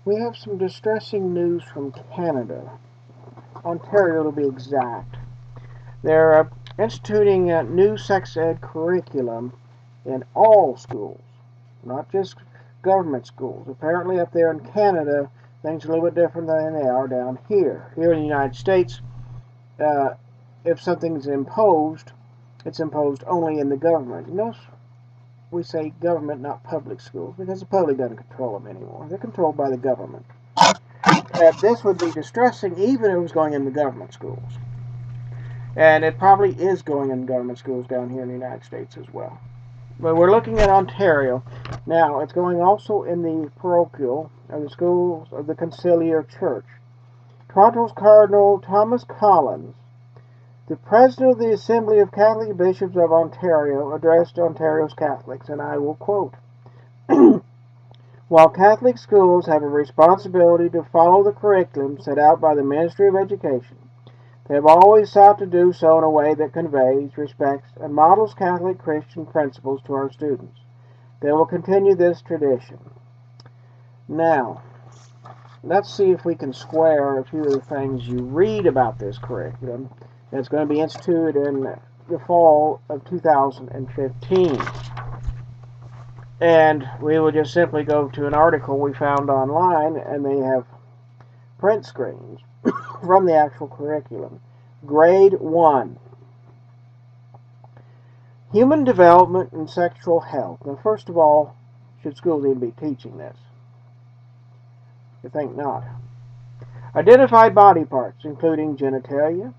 We have some distressing news from Canada, Ontario to be exact. They're instituting a new sex ed curriculum in all schools, not just government schools. Apparently, up there in Canada, things are a little bit different than they are down here. Here in the United States, uh, if something's imposed, it's imposed only in the government. Notice we say government, not public schools, because the public doesn't control them anymore. They're controlled by the government. This would be distressing even if it was going in the government schools. And it probably is going in government schools down here in the United States as well. But we're looking at Ontario. Now, it's going also in the parochial, or the schools of the Conciliar Church. Toronto's Cardinal Thomas Collins, the President of the Assembly of Catholic Bishops of Ontario, addressed Ontario's Catholics, and I will quote, "While Catholic schools have a responsibility to follow the curriculum set out by the Ministry of Education, they have always sought to do so in a way that conveys, respects, and models Catholic Christian principles to our students. They will continue this tradition." Now, let's see if we can square a few of the things you read about this curriculum that's going to be instituted in the fall of 2015. And we will just simply go to an article we found online, and they have print screens from the actual curriculum. Grade 1. Human development and sexual health. Now, first of all, should schools even be teaching this? You think not. Identify body parts, including genitalia,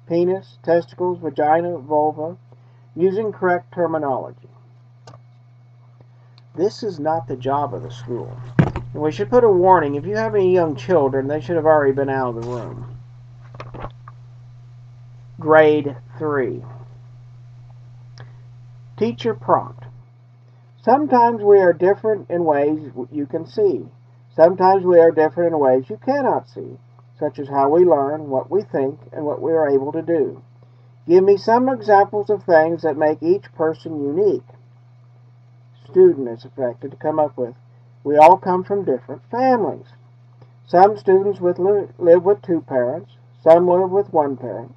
penis, testicles, vagina, vulva, using correct terminology. This is not the job of the school. And we should put a warning. If you have any young children, they should have already been out of the room. Grade 3. Teacher prompt. Sometimes we are different in ways you can see. Sometimes we are different in ways you cannot see, such as how we learn, what we think, and what we are able to do. Give me some examples of things that make each person unique. Student is expected to come up with. We all come from different families. Some students live with two parents. Some live with one parent.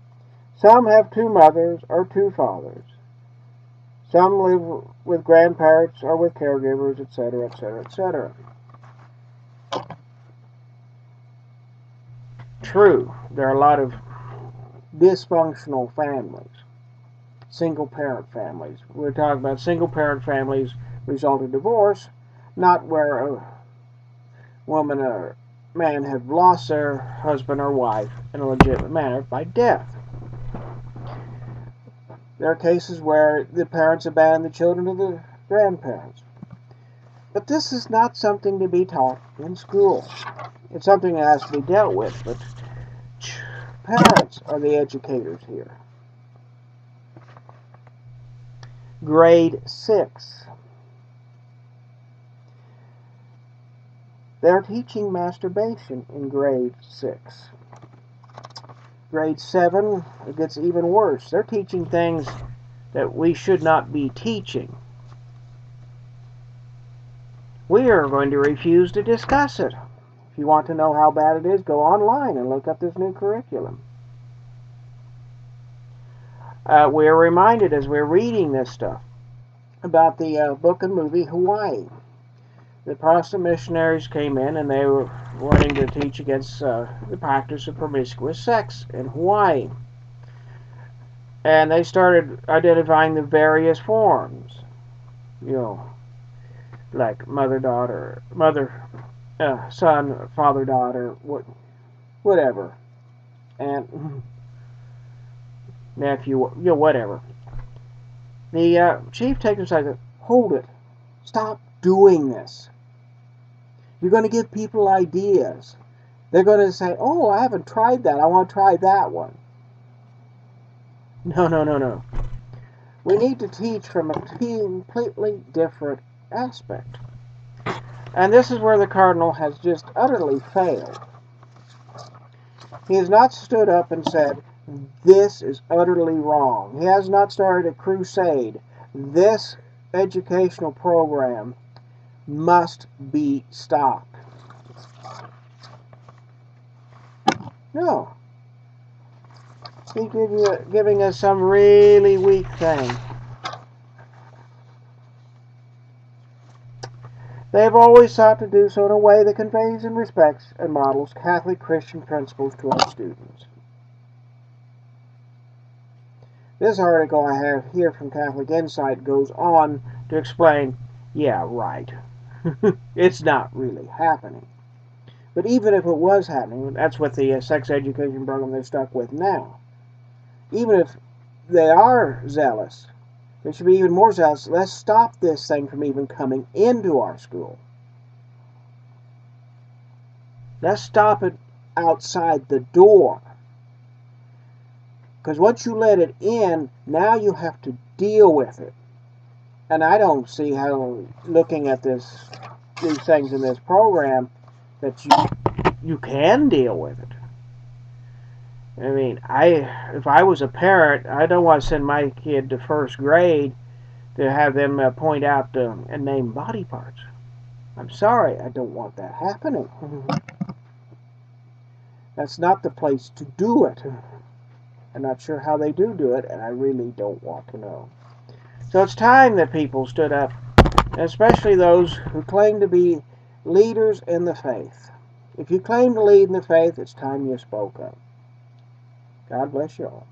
Some have two mothers or two fathers. Some live with grandparents or with caregivers, etc., etc., etc. True, there are a lot of dysfunctional families, single-parent families. We're talking about single-parent families result in divorce, not where a woman or man have lost their husband or wife in a legitimate manner by death. There are cases where the parents abandon the children to the grandparents. But this is not something to be taught in school. It's something that has to be dealt with, but parents are the educators here. Grade 6. They're teaching masturbation in grade 6. Grade 7, it gets even worse. They're teaching things that we should not be teaching. We are going to refuse to discuss it. If you want to know how bad it is, go online and look up this new curriculum. We're reminded as we're reading this stuff about the book and movie Hawaii. The Protestant missionaries came in and they were wanting to teach against the practice of promiscuous sex in Hawaii. And they started identifying the various forms, like mother-daughter, son, father-daughter, whatever, and nephew, whatever. The chief takes him aside and said, "Hold it. Stop doing this. You're going to give people ideas. They're going to say, oh, I haven't tried that. I want to try that one." No. We need to teach from a completely different aspect. And this is where the Cardinal has just utterly failed. He has not stood up and said, this is utterly wrong. He has not started a crusade. This educational program must be stopped. No. He's giving us some really weak thing. They have always sought to do so in a way that conveys and respects and models Catholic Christian principles to our students. This article I have here from Catholic Insight goes on to explain, yeah, right. It's not really happening. But even if it was happening, that's what the sex education program they're stuck with now. Even if they are zealous, they should be even more zealous. Let's stop this thing from even coming into our school. Let's stop it outside the door. Because once you let it in, now you have to deal with it. And I don't see how, looking at these things in this program, that you can deal with it. I mean, if I was a parent, I don't want to send my kid to first grade to have them point out and name body parts. I'm sorry, I don't want that happening. That's not the place to do it. I'm not sure how they do it, and I really don't want to know. So it's time that people stood up, especially those who claim to be leaders in the faith. If you claim to lead in the faith, it's time you spoke up. God bless you all.